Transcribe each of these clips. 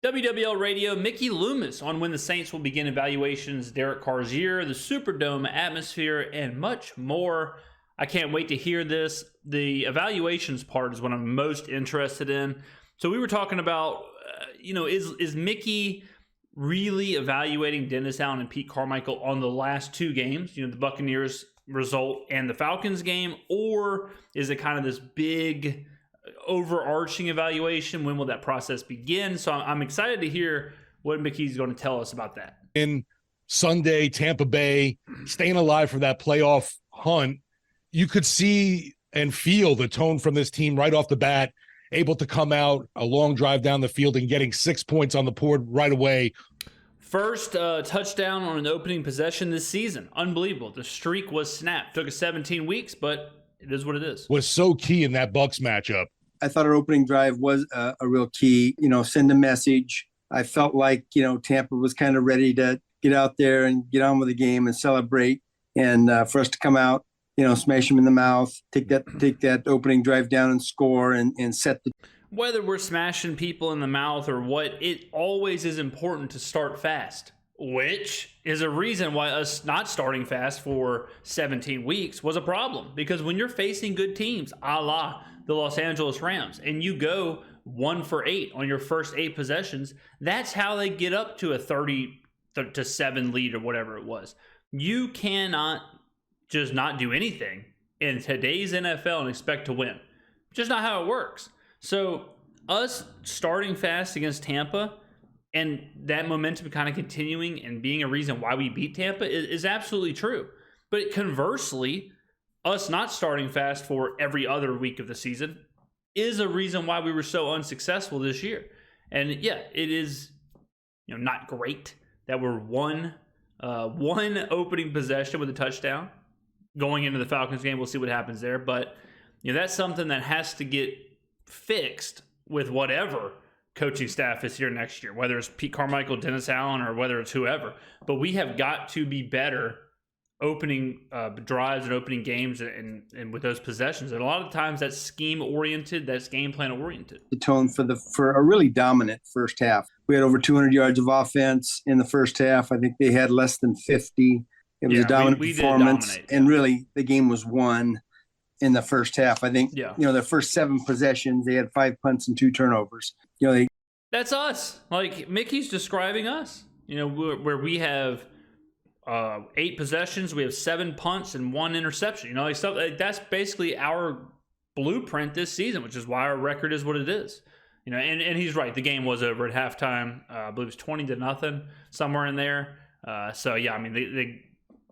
WWL Radio, Mickey Loomis on when the Saints will begin evaluations, Derek Carr's year, the Superdome atmosphere, and much more. I can't wait to hear this. The evaluations part is what I'm most interested in. So we were talking about, is Mickey really evaluating Dennis Allen and Pete Carmichael on the last two games, the Buccaneers result and the Falcons game, or is it kind of this big overarching evaluation? When will that process begin? So I'm excited to hear what Mickey's going to tell us about that. In Sunday, Tampa Bay, staying alive for that playoff hunt, you could see and feel the tone from this team right off the bat, able to come out a long drive down the field and getting 6 points on the board right away. First touchdown on an opening possession this season. Unbelievable. The streak was snapped. Took us 17 weeks, but it is what it is. Was so key in that Bucs matchup. I thought our opening drive was a real key, send a message. I felt like, Tampa was kind of ready to get out there and get on with the game and celebrate. And for us to come out, smash them in the mouth, take that opening drive down and score and set the. Whether we're smashing people in the mouth or what, it always is important to start fast, which is a reason why us not starting fast for 17 weeks was a problem. Because when you're facing good teams, a la the Los Angeles Rams, and you go 1 for 8 on your first 8 possessions, that's how they get up to a 30-7 lead or whatever it was. You cannot just not do anything in today's NFL and expect to win. Just not how it works. So us starting fast against Tampa and that momentum kind of continuing and being a reason why we beat Tampa is absolutely true. But conversely, us not starting fast for every other week of the season is a reason why we were so unsuccessful this year. And yeah, it is not great that we're one opening possession with a touchdown going into the Falcons game. We'll see what happens there. But that's something that has to get fixed with whatever coaching staff is here next year, whether it's Pete Carmichael, Dennis Allen, or whether it's whoever. But we have got to be better opening drives and opening games and with those possessions. And a lot of times that's scheme-oriented, that's game plan-oriented. The tone for a really dominant first half. We had over 200 yards of offense in the first half. I think they had less than 50. It was a dominant performance. And really, the game was won in the first half. I think, the first 7 possessions, they had 5 punts and 2 turnovers. That's us. Like, Mickey's describing us. Where we have 8 possessions, we have 7 punts and 1 interception. Stuff like that's basically our blueprint this season, which is why our record is what it is. And he's right. The game was over at halftime. I believe it was 20-0, somewhere in there. So yeah, I mean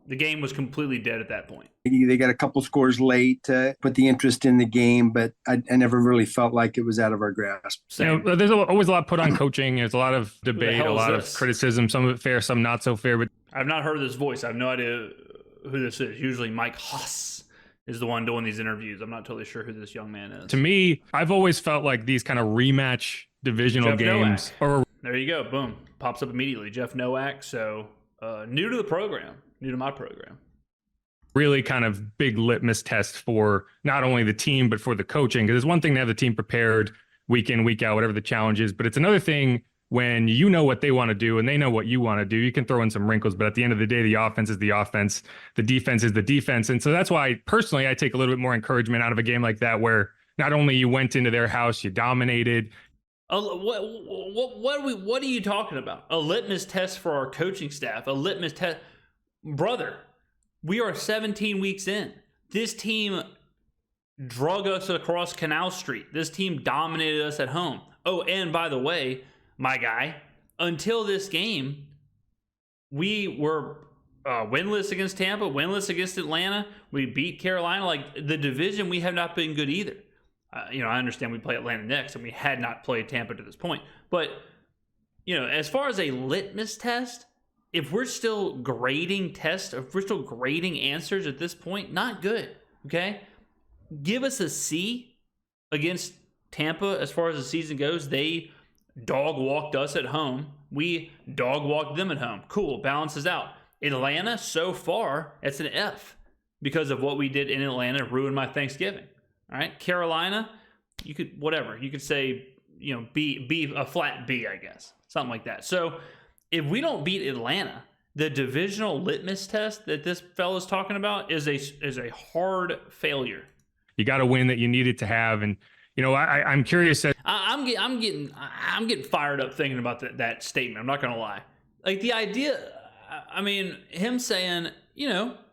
the game was completely dead at that point. They got a couple scores late to put the interest in the game, but I never really felt like it was out of our grasp. There's always a lot put on coaching. There's a lot of debate, a lot of criticism, some of it fair, some not so fair. But I've not heard this voice. I have no idea who this is. Usually Mike Haas is the one doing these interviews. I'm not totally sure who this young man is. To me, I've always felt like these kind of rematch divisional games. There you go. Boom. Pops up immediately. Jeff Nowak. So new to the program. New to my program. Really kind of big litmus test for not only the team, but for the coaching. Because it's one thing to have the team prepared week in, week out, whatever the challenge is. But it's another thing when you know what they want to do and they know what you want to do. You can throw in some wrinkles, but at the end of the day, the offense is the offense. The defense is the defense. And so that's why personally, I take a little bit more encouragement out of a game like that, where not only you went into their house, you dominated. What are you talking about? A litmus test for our coaching staff, a litmus test. Brother, we are 17 weeks in. This team drug us across Canal Street. This team dominated us at home. Oh, and by the way, my guy, until this game, we were winless against Tampa, winless against Atlanta. We beat Carolina. Like, the division, we have not been good either. I understand we play Atlanta next, and we had not played Tampa to this point. But, as far as a litmus test, if we're still grading tests, if we're still grading answers at this point, not good, okay? Give us a C against Tampa as far as the season goes. They dog-walked us at home. We dog-walked them at home. Cool, balances out. Atlanta, so far, it's an F because of what we did in Atlanta, ruined my Thanksgiving. All right, Carolina, you could say, B, a flat B, I guess. something like that. So if we don't beat Atlanta, the divisional litmus test that this fellow's talking about is a hard failure. You got a win that you needed to have, and I'm curious. I'm getting fired up thinking about that statement. I'm not gonna lie. Like the idea, I mean, him saying,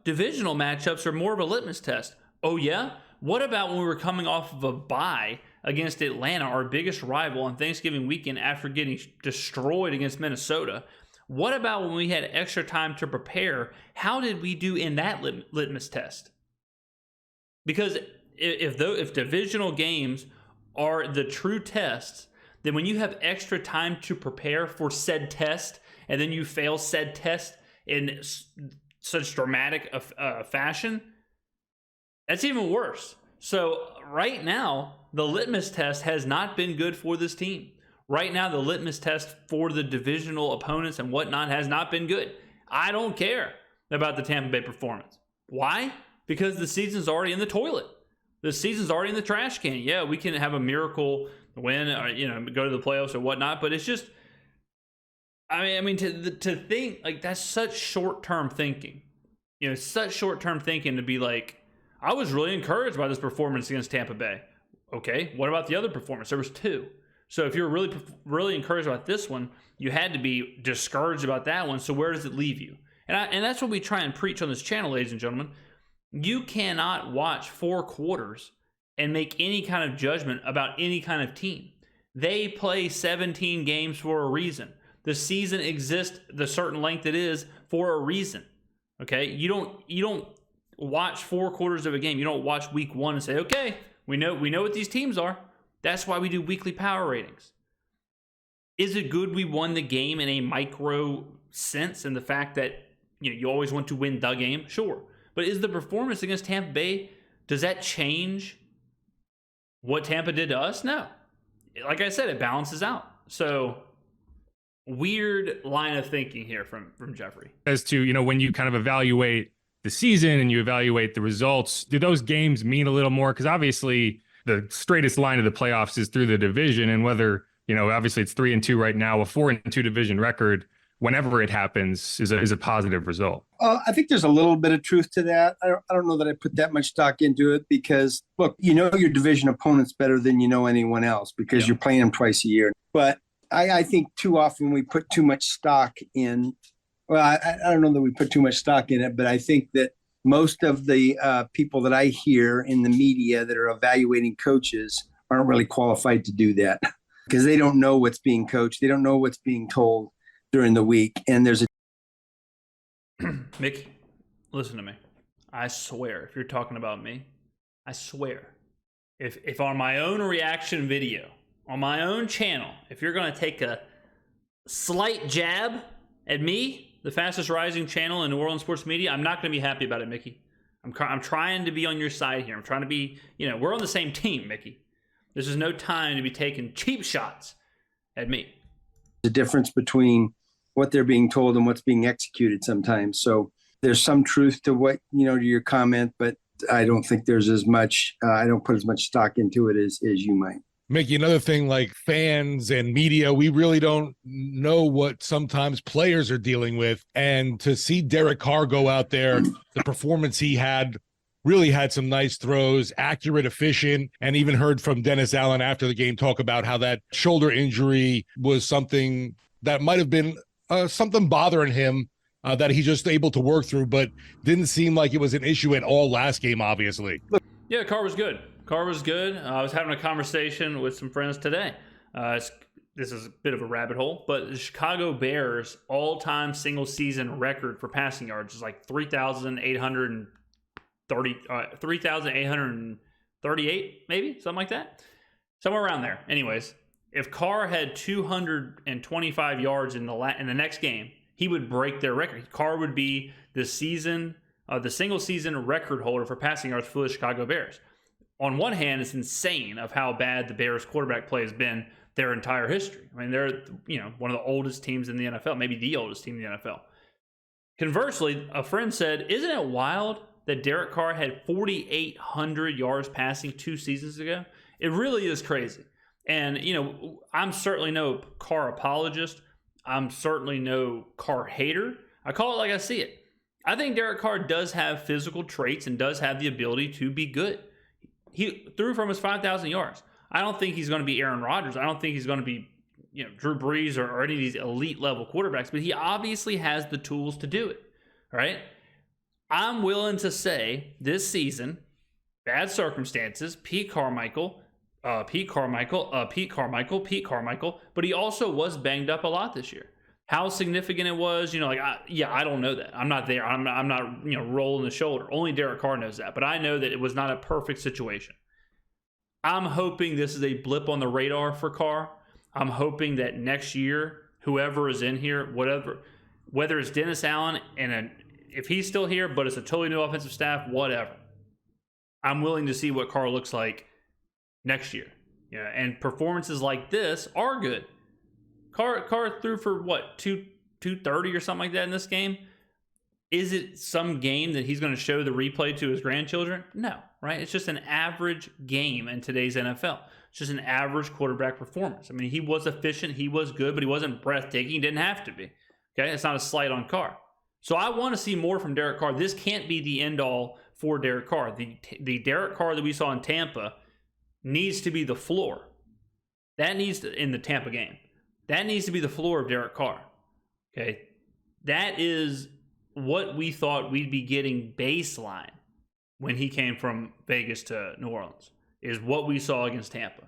divisional matchups are more of a litmus test. Oh yeah? What about when we were coming off of a bye against Atlanta, our biggest rival, on Thanksgiving weekend after getting destroyed against Minnesota? What about when we had extra time to prepare? How did we do in that litmus test? Because if divisional games are the true tests, then when you have extra time to prepare for said test, and then you fail said test in such dramatic fashion, that's even worse. So right now, the litmus test has not been good for this team. Right now, the litmus test for the divisional opponents and whatnot has not been good. I don't care about the Tampa Bay performance. Why? Because the season's already in the toilet. The season's already in the trash can. Yeah, we can have a miracle win, or, go to the playoffs or whatnot, but it's just, I mean, to think like that's such short-term thinking. Such short-term thinking to be like, I was really encouraged by this performance against Tampa Bay. Okay, what about the other performance? There was 2. So if you're really encouraged about this one, you had to be discouraged about that one. So where does it leave you? And that's what we try and preach on this channel, ladies and gentlemen. You cannot watch 4 quarters and make any kind of judgment about any kind of team. They play 17 games for a reason. The season exists the certain length it is for a reason. Okay? You don't watch 4 quarters of a game. You don't watch week 1 and say, okay, we know what these teams are. That's why we do weekly power ratings. Is it good we won the game in a micro sense, in the fact that you always want to win the game? Sure. But is the performance against Tampa Bay, does that change what Tampa did to us? No. Like I said, it balances out. So weird line of thinking here from Jeffrey. As to, when you kind of evaluate the season and you evaluate the results, do those games mean a little more? Because obviously the straightest line of the playoffs is through the division, and whether, obviously it's 3-2 right now, a 4-2 division record, whenever it happens, is a positive result. I think there's a little bit of truth to that. I don't know that I put that much stock into it, because look, your division opponents better than anyone else, because you're playing them twice a year. But I think too often we put too much stock in. Well, I don't know that we put too much stock in it, but I think that most of the people that I hear in the media that are evaluating coaches aren't really qualified to do that, because they don't know what's being coached. They don't know what's being told during the week. And there's Mickey, listen to me. I swear, if you're talking about me, I swear, if on my own reaction video, on my own channel, if you're going to take a slight jab at me, the fastest rising channel in New Orleans sports media, I'm not going to be happy about it, Mickey. I'm trying to be on your side here. I'm trying to be, we're on the same team, Mickey. This is no time to be taking cheap shots at me. The difference between what they're being told and what's being executed sometimes. So there's some truth to what, to your comment, but I don't think there's as much, I don't put as much stock into it as you might. Mickey, another thing, like fans and media, we really don't know what sometimes players are dealing with. And to see Derek Carr go out there, the performance he had, really had some nice throws, accurate, efficient, and even heard from Dennis Allen after the game talk about how that shoulder injury was something that might have been something bothering him that he just able to work through, but didn't seem like it was an issue at all last game, obviously. Yeah, Carr was good. Carr was good. I was having a conversation with some friends today. This is a bit of a rabbit hole, but the Chicago Bears all-time single-season record for passing yards is like 3,838, maybe, something like that. Somewhere around there. Anyways, if Carr had 225 yards in the next game, he would break their record. Carr would be the single-season record holder for passing yards for the Chicago Bears. On one hand, it's insane of how bad the Bears quarterback play has been their entire history. I mean, they're one of the oldest teams in the NFL, maybe the oldest team in the NFL. Conversely, a friend said, isn't it wild that Derek Carr had 4,800 yards passing 2 seasons ago? It really is crazy. And, I'm certainly no Carr apologist. I'm certainly no Carr hater. I call it like I see it. I think Derek Carr does have physical traits and does have the ability to be good. He threw from his 5,000 yards. I don't think he's going to be Aaron Rodgers. I don't think he's going to be, Drew Brees or any of these elite level quarterbacks, but he obviously has the tools to do it. Right? I'm willing to say this season, bad circumstances, Pete Carmichael, but he also was banged up a lot this year. How significant it was, I don't know that. I'm not there. I'm not, rolling the shoulder. Only Derek Carr knows that. But I know that it was not a perfect situation. I'm hoping this is a blip on the radar for Carr. I'm hoping that next year, whoever is in here, whether it's Dennis Allen if he's still here, but it's a totally new offensive staff, whatever. I'm willing to see what Carr looks like next year. And performances like this are good. Carr threw for 230 or something like that in this game. Is it some game that he's going to show the replay to his grandchildren? No, right? It's just an average game in today's NFL. It's just an average quarterback performance. I mean, he was efficient, he was good, but he wasn't breathtaking. He didn't have to be. Okay, it's not a slight on Carr. So I want to see more from Derek Carr. This can't be the end all for Derek Carr. The Derek Carr that we saw in Tampa needs to be the floor. That needs to, in the Tampa game. That needs to be the floor of Derek Carr. Okay. That is what we thought we'd be getting baseline when he came from Vegas to New Orleans, is what we saw against Tampa.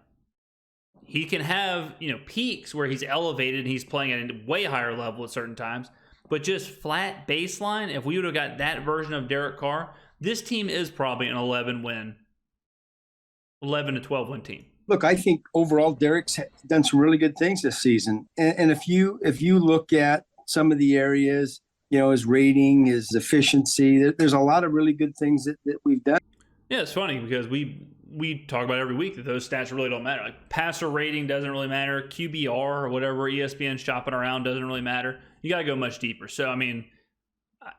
He can have, peaks where he's elevated and he's playing at a way higher level at certain times, but just flat baseline, if we would have got that version of Derek Carr, this team is probably an 11 to 12 win team. Look, I think overall Derek's done some really good things this season. And if you look at some of the areas, his rating, his efficiency, there's a lot of really good things that we've done. Yeah, it's funny because we talk about every week that those stats really don't matter. Like passer rating doesn't really matter. QBR or whatever ESPN's shopping around doesn't really matter. You got to go much deeper. So, I mean,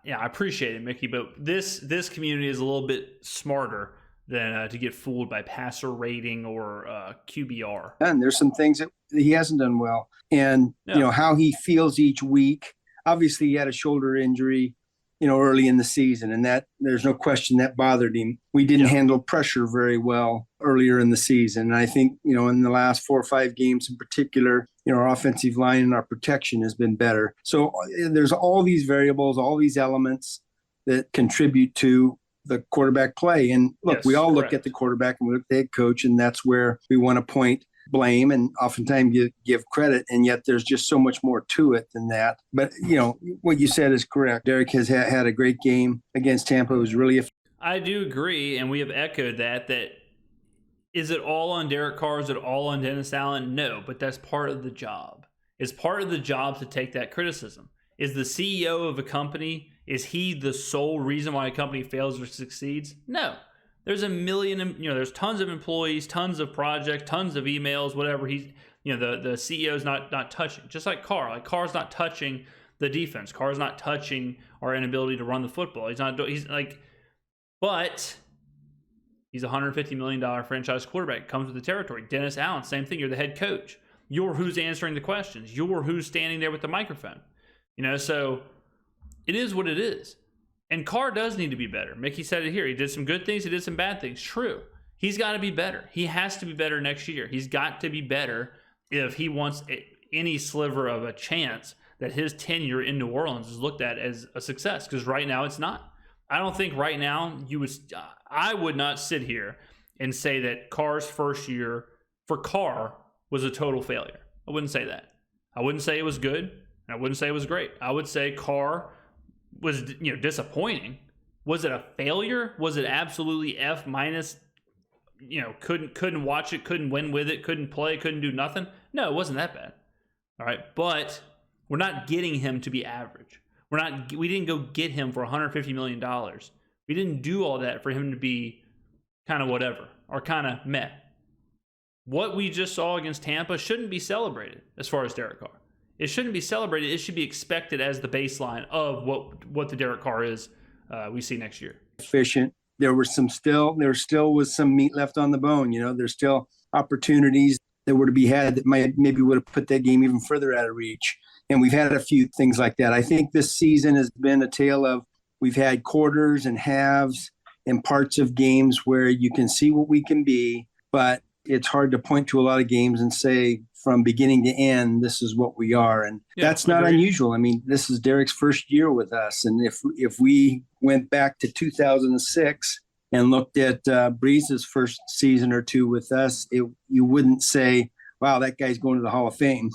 yeah, I appreciate it, Mickey, but this community is a little bit smarter than to get fooled by passer rating or QBR. And there's some things that he hasn't done well. And, how he feels each week. Obviously, he had a shoulder injury, early in the season, and that there's no question that bothered him. We didn't handle pressure very well earlier in the season. And I think, in the last 4 or 5 games in particular, our offensive line and our protection has been better. So there's all these variables, all these elements that contribute to the quarterback play. And look, we all look at the quarterback and we look at the head coach, and that's where we want to point blame and oftentimes you give credit, and yet there's just so much more to it than that. But what you said is correct. Derek has had a great game against Tampa. It was really I do agree, and we have echoed that is it all on Derek Carr? Is it all on Dennis Allen? No, but that's part of the job. It's part of the job to take that criticism. Is the CEO of a company, is he the sole reason why a company fails or succeeds? No. There's a million, there's tons of employees, tons of projects, tons of emails, whatever. He's, the CEO's not touching. Just like Carr. Like Carr's not touching the defense. Carr's not touching our inability to run the football. But he's a $150 million franchise quarterback. Comes with the territory. Dennis Allen, same thing. You're the head coach. You're who's answering the questions. You're who's standing there with the microphone. So it is what it is. And Carr does need to be better. Mickey said it here. He did some good things. He did some bad things. True. He's got to be better. He has to be better next year. He's got to be better if he wants any sliver of a chance that his tenure in New Orleans is looked at as a success, because right now it's not. I don't think right now I would not sit here and say that Carr's first year for Carr was a total failure. I wouldn't say that. I wouldn't say it was good. And I wouldn't say it was great. I would say Carr was disappointing. Was it a failure? Was it absolutely F minus? Couldn't watch it, couldn't win with it, couldn't play, couldn't do nothing. No, it wasn't that bad. All right, but we're not getting him to be average. We didn't go get him for $150 million. We didn't do all that for him to be kind of whatever or kind of meh. What we just saw against Tampa shouldn't be celebrated as far as Derek Carr. It shouldn't be celebrated. It should be expected as the baseline of what the Derek Carr is we see next year. Efficient. There still was some meat left on the bone. There's still opportunities that were to be had that maybe would have put that game even further out of reach. And we've had a few things like that. I think this season has been a tale of we've had quarters and halves and parts of games where you can see what we can be, but it's hard to point to a lot of games and say from beginning to end, this is what we are. And that's not unusual. I mean, this is Derek's first year with us. And if we went back to 2006 and looked at Breeze's first season or two with us, you wouldn't say, wow, that guy's going to the Hall of Fame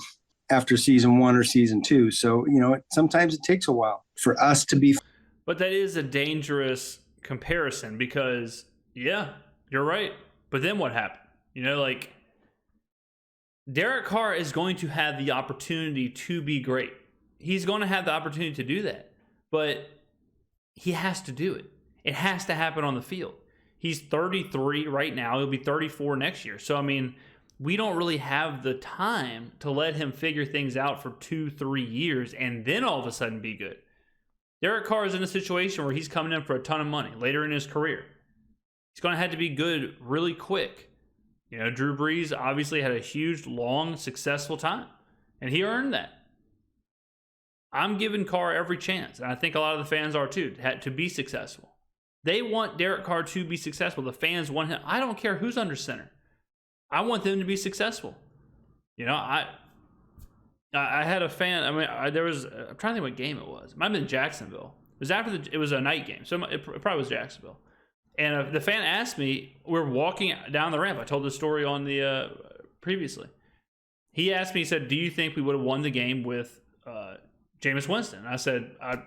after season 1 or season 2. So, sometimes it takes a while for us to be. But that is a dangerous comparison because, yeah, you're right. But then what happened? Derek Carr is going to have the opportunity to be great. He's going to have the opportunity to do that. But he has to do it. It has to happen on the field. He's 33 right now. He'll be 34 next year. So, we don't really have the time to let him figure things out for 2-3 years and then all of a sudden be good. Derek Carr is in a situation where he's coming in for a ton of money later in his career. He's going to have to be good really quick. Drew Brees obviously had a huge, long, successful time, and he earned that. I'm giving Carr every chance, and I think a lot of the fans are too, to be successful. They want Derek Carr to be successful. The fans want him. I don't care who's under center. I want them to be successful. I had a fan. I'm trying to think what game it was. It might have been Jacksonville. It was it was a night game, so it probably was Jacksonville. And the fan asked me, we're walking down the ramp. I told this story on the previously. He asked me, he said, do you think we would have won the game with Jameis Winston? And I said, I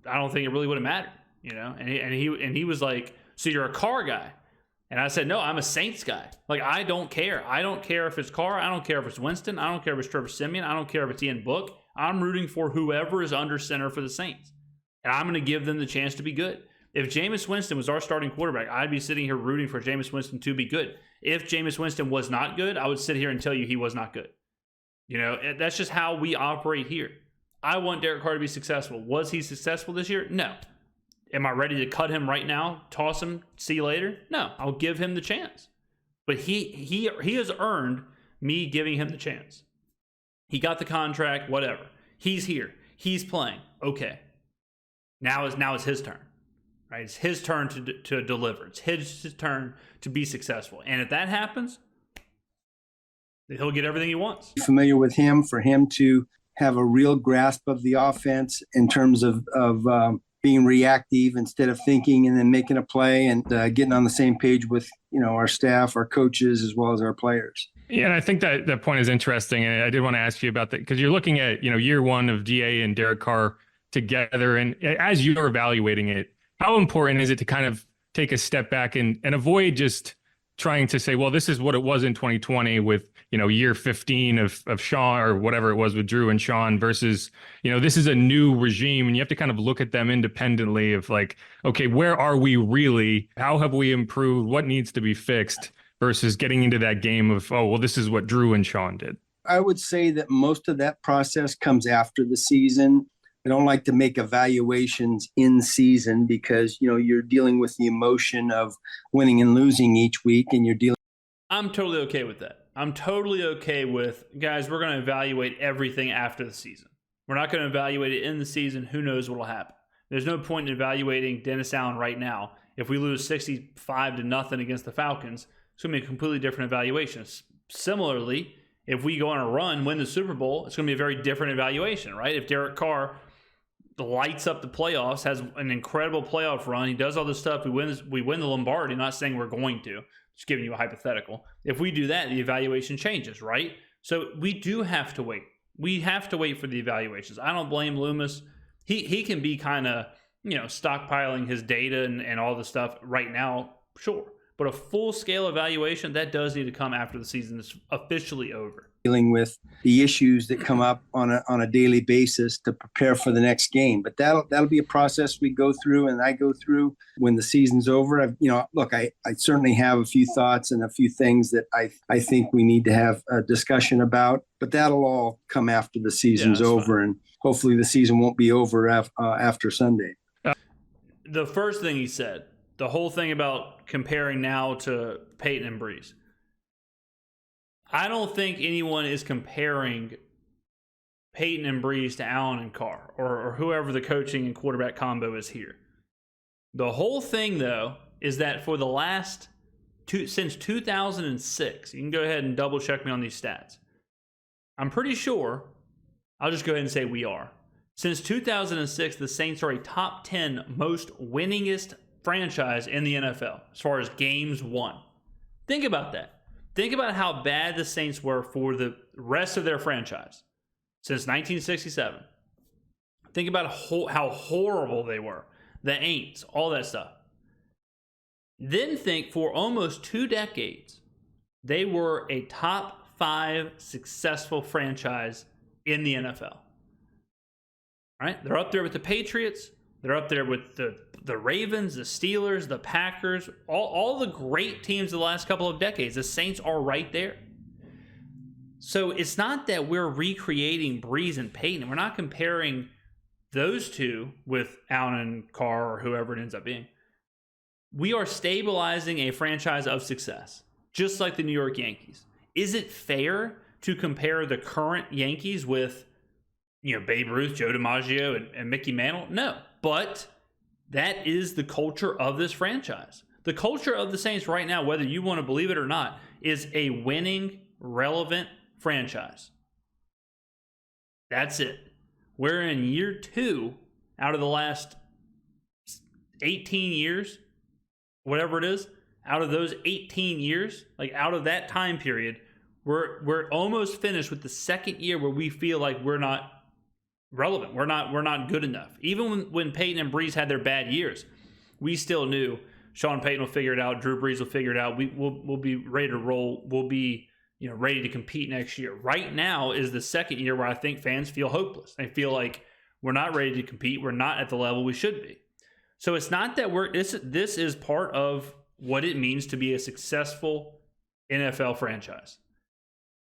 don't think it really would have mattered, And he was like, so you're a Carr guy? And I said, no, I'm a Saints guy. I don't care. I don't care if it's Carr. I don't care if it's Winston. I don't care if it's Trevor Siemian. I don't care if it's Ian Book. I'm rooting for whoever is under center for the Saints. And I'm going to give them the chance to be good. If Jameis Winston was our starting quarterback, I'd be sitting here rooting for Jameis Winston to be good. If Jameis Winston was not good, I would sit here and tell you he was not good. That's just how we operate here. I want Derek Carr to be successful. Was he successful this year? No. Am I ready to cut him right now, toss him, see you later? No, I'll give him the chance. But he has earned me giving him the chance. He got the contract, whatever. He's here. He's playing. Okay. Now is his turn. Right? It's his turn to deliver. It's his turn to be successful. And if that happens, he'll get everything he wants. Familiar with him, for him to have a real grasp of the offense in terms of being reactive instead of thinking and then making a play and getting on the same page with, our staff, our coaches, as well as our players. Yeah, and I think that point is interesting. And I did want to ask you about that because you're looking at, year one of DA and Derek Carr together. And as you're evaluating it, how important is it to kind of take a step back and avoid just trying to say, well, this is what it was in 2020 with, year 15 of Sean or whatever it was with Drew and Sean versus, this is a new regime and you have to kind of look at them independently of okay, where are we really? How have we improved? What needs to be fixed versus getting into that game of, oh, well, this is what Drew and Sean did. I would say that most of that process comes after the season. I don't like to make evaluations in season because, you're dealing with the emotion of winning and losing each week and you're dealing. I'm totally okay with that. I'm totally okay with, guys, we're going to evaluate everything after the season. We're not going to evaluate it in the season. Who knows what will happen? There's no point in evaluating Dennis Allen right now. If we lose 65-0 against the Falcons, it's going to be a completely different evaluation. Similarly, if we go on a run, win the Super Bowl, it's going to be a very different evaluation, right? If Derek Carr lights up the playoffs, has an incredible playoff run, he does all this stuff, we win the Lombardi. I'm not saying we're going to, just giving you a hypothetical. If we do that, the evaluation changes, right? So we do have to wait. We have to wait for the evaluations. I don't blame Loomis. He can be kind of, stockpiling his data and all the stuff right now, sure. But a full-scale evaluation, that does need to come after the season is officially over. Dealing with the issues that come up on a daily basis to prepare for the next game. But that'll be a process we go through and I go through when the season's over. I certainly have a few thoughts and a few things that I think we need to have a discussion about, but that'll all come after the season's over. Fine. And hopefully the season won't be over after Sunday. The first thing he said, the whole thing about comparing now to Peyton and Brees. I don't think anyone is comparing Peyton and Breeze to Allen and Carr or whoever the coaching and quarterback combo is here. The whole thing, though, is that for the last since 2006, you can go ahead and double check me on these stats. I'm pretty sure, I'll just go ahead and say we are. Since 2006, the Saints are a top 10 most winningest franchise in the NFL as far as games won. Think about that. Think about how bad the Saints were for the rest of their franchise since 1967. Think about how horrible they were. The Aints, all that stuff. Then think for almost 2 decades, they were a top 5 successful franchise in the NFL. All right? They're up there with the Patriots. They're up there with the Ravens, the Steelers, the Packers, all the great teams of the last couple of decades. The Saints are right there. So it's not that we're recreating Breeze and Peyton. We're not comparing those two with Allen and Carr or whoever it ends up being. We are stabilizing a franchise of success, just like the New York Yankees. Is it fair to compare the current Yankees with, Babe Ruth, Joe DiMaggio, and Mickey Mantle? No, but that is the culture of this franchise. The culture of the Saints right now, whether you want to believe it or not, is a winning, relevant franchise. That's it. We're in year 2 out of the last 18 years, whatever it is. Out of those 18 years, like out of that time period, we're almost finished with the second year where we feel like we're not relevant. We're not good enough. Even when Peyton and Breeze had their bad years, we still knew Sean Payton will figure it out. Drew Brees will figure it out. We'll be ready to roll. We'll be ready to compete next year. Right now is the second year where I think fans feel hopeless. They feel like we're not ready to compete. We're not at the level we should be. So it's not that this is part of what it means to be a successful NFL franchise.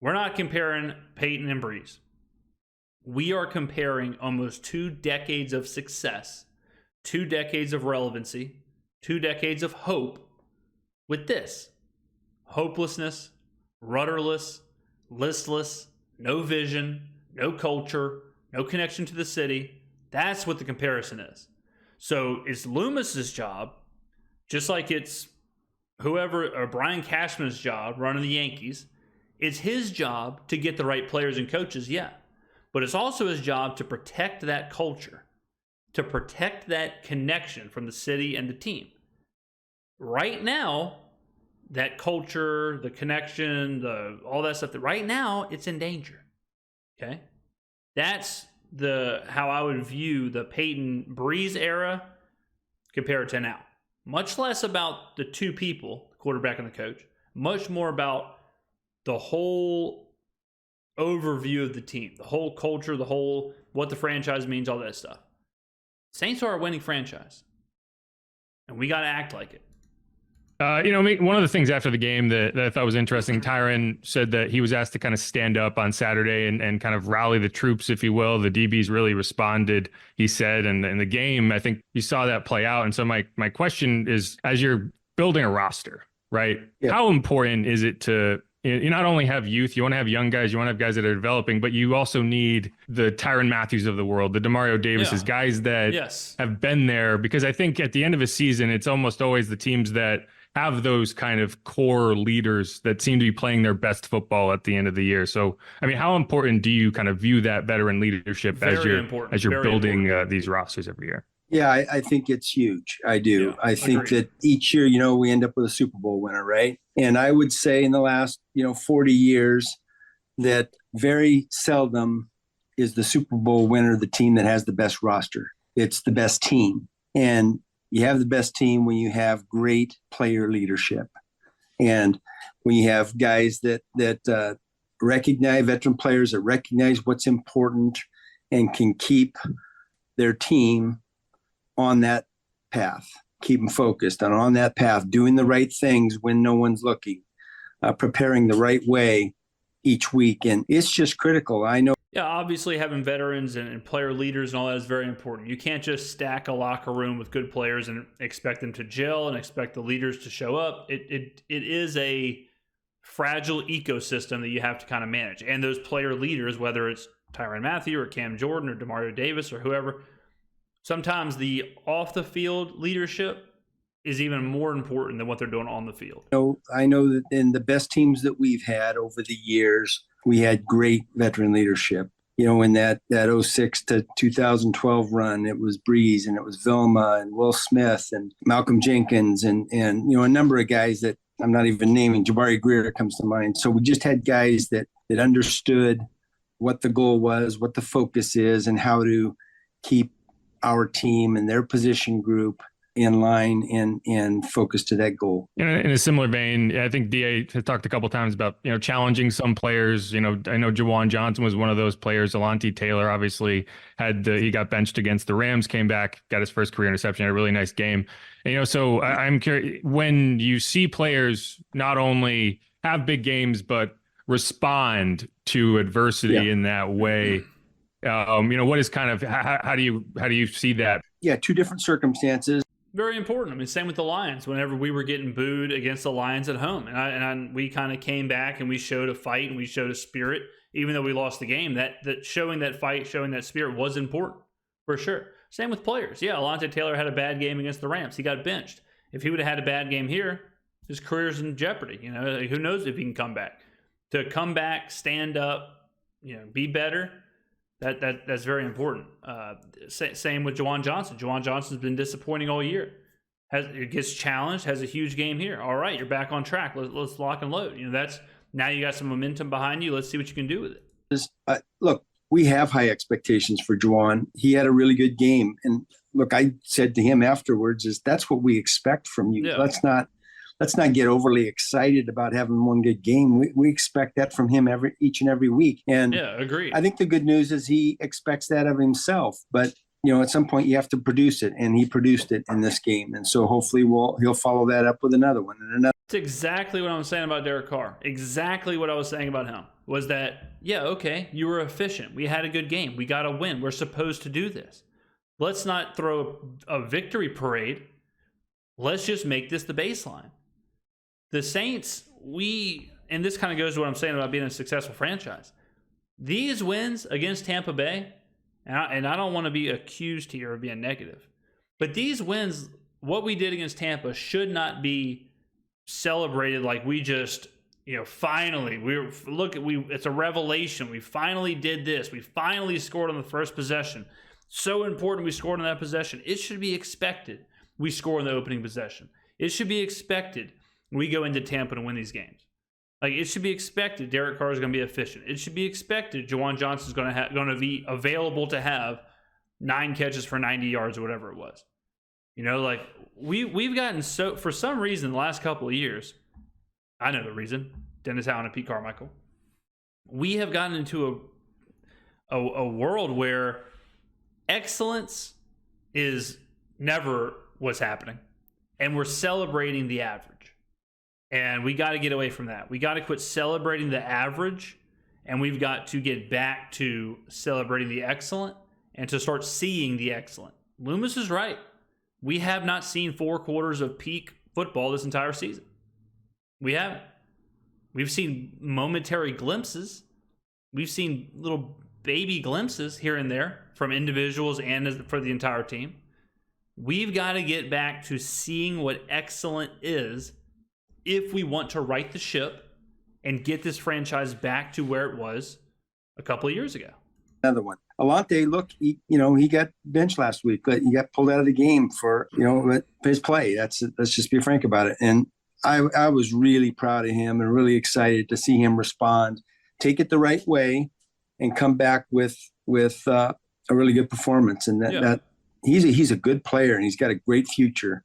We're not comparing Peyton and Breeze. We are comparing almost 2 decades of success, 2 decades of relevancy, 2 decades of hope with this. Hopelessness, rudderless, listless, no vision, no culture, no connection to the city. That's what the comparison is. So it's Loomis's job, just like it's Brian Cashman's job running the Yankees. It's his job to get the right players and coaches, yeah. But it's also his job to protect that culture, to protect that connection from the city and the team. Right now, that culture, the connection, all that stuff, right now, it's in danger. Okay? That's how I would view the Peyton Breeze era compared to now. Much less about the two people, the quarterback and the coach, much more about the whole overview of the team, the whole culture, what the franchise means, all that stuff. Saints are a winning franchise, and we got to act like it. One of the things after the game that I thought was interesting, Tyron said that he was asked to kind of stand up on Saturday and kind of rally the troops, if you will. The DBs really responded, he said, and in the game, I think you saw that play out. And so my question is, as you're building a roster, right? Yeah. How important is it to you not only have youth, you want to have young guys, you want to have guys that are developing, but you also need the Tyrann Mathieu of the world, the Demario Davises, guys that have been there. Because I think at the end of a season, it's almost always the teams that have those kind of core leaders that seem to be playing their best football at the end of the year. So, I mean, how important do you kind of view that veteran leadership as you're building these rosters every year? Yeah, I think it's huge. I do. Yeah, I think that each year, we end up with a Super Bowl winner, right? And I would say in the last, 40 years that very seldom is the Super Bowl winner the team that has the best roster. It's the best team. And you have the best team when you have great player leadership. And when you have guys that recognize, veteran players that recognize what's important and can keep their team on that path, keep them focused and on that path, doing the right things when no one's looking, preparing the right way each week. And it's just critical. I know. Yeah, obviously having veterans and player leaders and all that is very important. You can't just stack a locker room with good players and expect them to gel and expect the leaders to show up. It is a fragile ecosystem that you have to kind of manage. And those player leaders, whether it's Tyrann Mathieu or Cam Jordan or Demario Davis or whoever, sometimes the off the field leadership is even more important than what they're doing on the field. I know that in the best teams that we've had over the years, we had great veteran leadership. In that 06 to 2012 run, it was Breeze and it was Vilma and Will Smith and Malcolm Jenkins and a number of guys that I'm not even naming. Jabari Greer comes to mind. So we just had guys that understood what the goal was, what the focus is, and how to keep our team and their position group in line and focus to that goal. In a similar vein, I think DA has talked a couple of times about, challenging some players. I know Juwan Johnson was one of those players. Alontae Taylor obviously he got benched against the Rams, came back, got his first career interception, had a really nice game. And, so I'm curious, when you see players not only have big games, but respond to adversity in that way, what is kind of, how do you see that? Yeah, two different circumstances. Very important. I mean, same with the Lions. Whenever we were getting booed against the Lions at home, and we kind of came back and we showed a fight and we showed a spirit, even though we lost the game. That showing that fight, showing that spirit was important for sure. Same with players. Yeah, Alontae Taylor had a bad game against the Rams. He got benched. If he would have had a bad game here, his career's in jeopardy. Who knows if he can come back? To come back, stand up, be better. That's very important. Same with Juwan Johnson. Juwan Johnson's been disappointing all year. It gets challenged, has a huge game here. All right, you're back on track. Let's lock and load. That's now you got some momentum behind you. Let's see what you can do with it. Look, we have high expectations for Juwan. He had a really good game, and look, I said to him afterwards, that's what we expect from you. Yeah. Let's not get overly excited about having one good game. We expect that from him each and every week. And yeah, agreed. I think the good news is he expects that of himself. But at some point you have to produce it, and he produced it in this game. And so hopefully he'll follow that up with another one and another. That's exactly what I'm saying about Derek Carr. Exactly what I was saying about him was that, yeah, okay, you were efficient. We had a good game. We got a win. We're supposed to do this. Let's not throw a victory parade. Let's just make this the baseline. The Saints, and this kind of goes to what I'm saying about being a successful franchise. These wins against Tampa Bay, and I don't want to be accused here of being negative, but these wins, what we did against Tampa should not be celebrated like we just, finally, it's a revelation. We finally did this. We finally scored on the first possession. So important we scored on that possession. It should be expected we score on the opening possession. It should be expected we go into Tampa to win these games. Like, it should be expected Derek Carr is going to be efficient. It should be expected Juwan Johnson is going to be available to have 9 catches for 90 yards or whatever it was. We've gotten so, for some reason, the last couple of years, I know the reason, Dennis Allen and Pete Carmichael, we have gotten into a world where excellence is never what's happening, and we're celebrating the average. And we got to get away from that. We got to quit celebrating the average, and we've got to get back to celebrating the excellent and to start seeing the excellent. Loomis is right. We have not seen 4 quarters of peak football this entire season. We haven't. We've seen momentary glimpses. We've seen little baby glimpses here and there from individuals and for the entire team. We've got to get back to seeing what excellent is if we want to right the ship and get this franchise back to where it was a couple of years ago. Another one. Alontae, look, he got benched last week. He got pulled out of the game for his play. Let's just be frank about it. And I was really proud of him and really excited to see him respond, take it the right way, and come back with a really good performance. And that he's a good player and he's got a great future.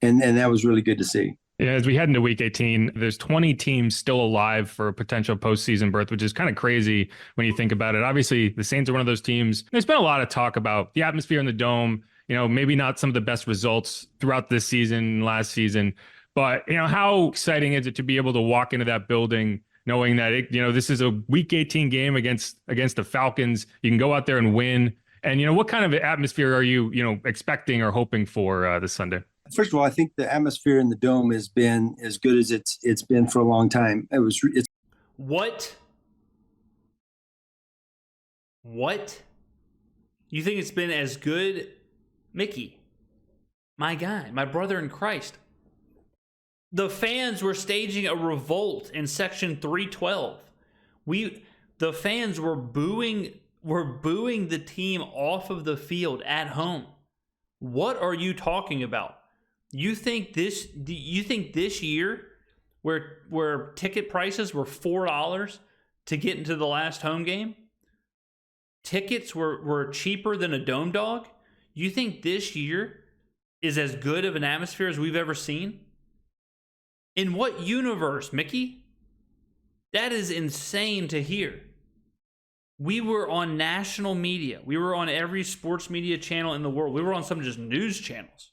And that was really good to see. Yeah, as we head into week 18, there's 20 teams still alive for a potential postseason berth, which is kind of crazy when you think about it. Obviously, the Saints are one of those teams. There's been a lot of talk about the atmosphere in the Dome, maybe not some of the best results throughout this season, last season, but, how exciting is it to be able to walk into that building knowing that, this is a week 18 game against the Falcons. You can go out there and win. And, what kind of atmosphere are you, expecting or hoping for this Sunday? First of all, I think the atmosphere in the Dome has been as good as it's been for a long time. What? You think it's been as good? Mickey, my guy, my brother in Christ. The fans were staging a revolt in Section 312. The fans were booing the team off of the field at home. What are you talking about? You think this year, where ticket prices were $4 to get into the last home game, tickets were cheaper than a Dome dog? You think this year is as good of an atmosphere as we've ever seen? In what universe, Mickey? That is insane to hear. We were on national media. We were on every sports media channel in the world. We were on some just news channels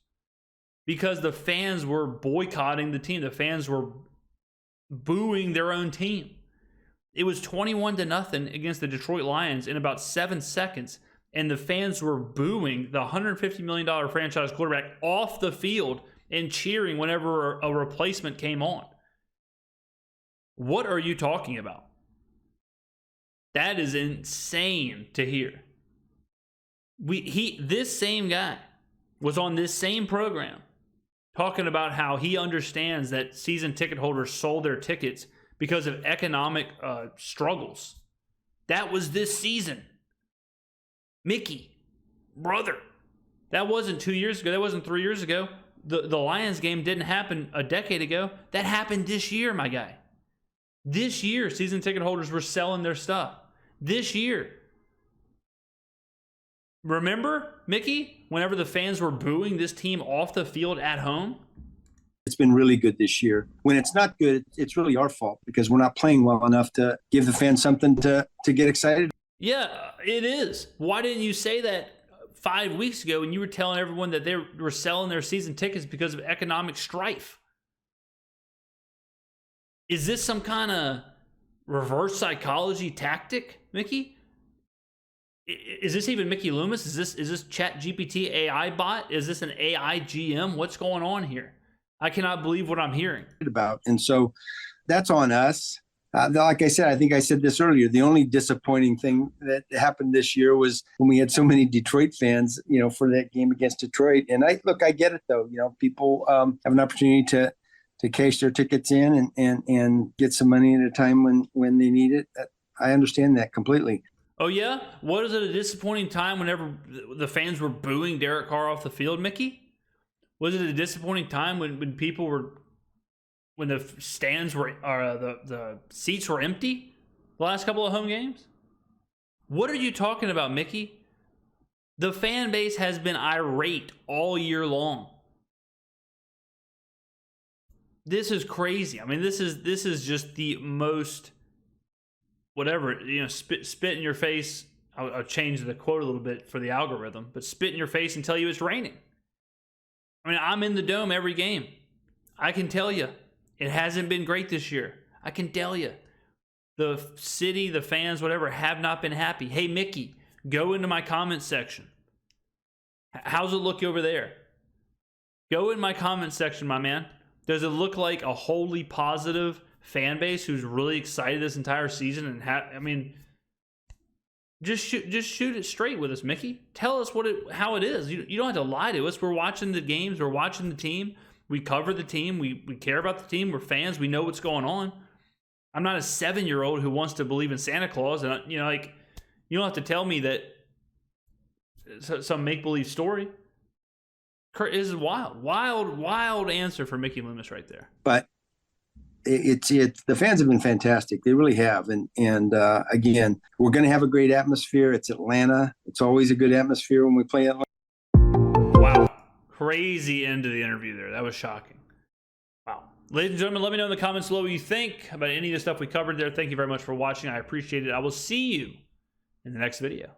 because the fans were boycotting the team. The fans were booing their own team. It was 21-0 against the Detroit Lions in about 7 seconds, and the fans were booing the $150 million franchise quarterback off the field and cheering whenever a replacement came on. What are you talking about? That is insane to hear. This same guy was on this same program talking about how he understands that season ticket holders sold their tickets because of economic struggles. That was this season. Mickey, brother, that wasn't 2 years ago. That wasn't 3 years ago. The Lions game didn't happen a decade ago. That happened this year, my guy. This year, season ticket holders were selling their stuff. This year. Remember, Mickey, whenever the fans were booing this team off the field at home? It's been really good this year. When it's not good, it's really our fault because we're not playing well enough to give the fans something to get excited. Yeah, it is. Why didn't you say that 5 weeks ago when you were telling everyone that they were selling their season tickets because of economic strife? Is this some kind of reverse psychology tactic, Mickey? Is this even Mickey Loomis? Is this ChatGPT AI bot? Is this an AI GM? What's going on here? I cannot believe what I'm hearing. And so that's on us. Like I said, I think I said this earlier, the only disappointing thing that happened this year was when we had so many Detroit fans, for that game against Detroit. And I get it though. People have an opportunity to cash their tickets in and get some money at a time when they need it. I understand that completely. Oh yeah? Was it a disappointing time whenever the fans were booing Derek Carr off the field, Mickey? Was it a disappointing time when people were, when the stands were, or the seats were empty the last couple of home games? What are you talking about, Mickey? The fan base has been irate all year long. This is crazy. I mean, this is just the most, whatever, spit in your face. I'll change the quote a little bit for the algorithm, but spit in your face and tell you it's raining. I mean, I'm in the Dome every game. I can tell you, it hasn't been great this year. I can tell you. The city, the fans, whatever, have not been happy. Hey, Mickey, go into my comment section. How's it look over there? Go in my comment section, my man. Does it look like a wholly positive fan base who's really excited this entire season? And just shoot it straight with us, Mickey. Tell us how it is. You don't have to lie to us. We're watching the games. We're watching the team. We cover the team. We care about the team. We're fans. We know what's going on. I'm not a 7-year-old who wants to believe in Santa Claus. And, you don't have to tell me that some make-believe story. This is wild answer for Mickey Loomis right there. But it's the fans have been fantastic. They really have. And again, we're going to have a great atmosphere. It's Atlanta. It's always a good atmosphere when we play Atlanta. Wow. Crazy end of the interview there. That was shocking. Wow. Ladies and gentlemen, let me know in the comments below what you think about any of the stuff we covered there. Thank you very much for watching. I appreciate it. I will see you in the next video.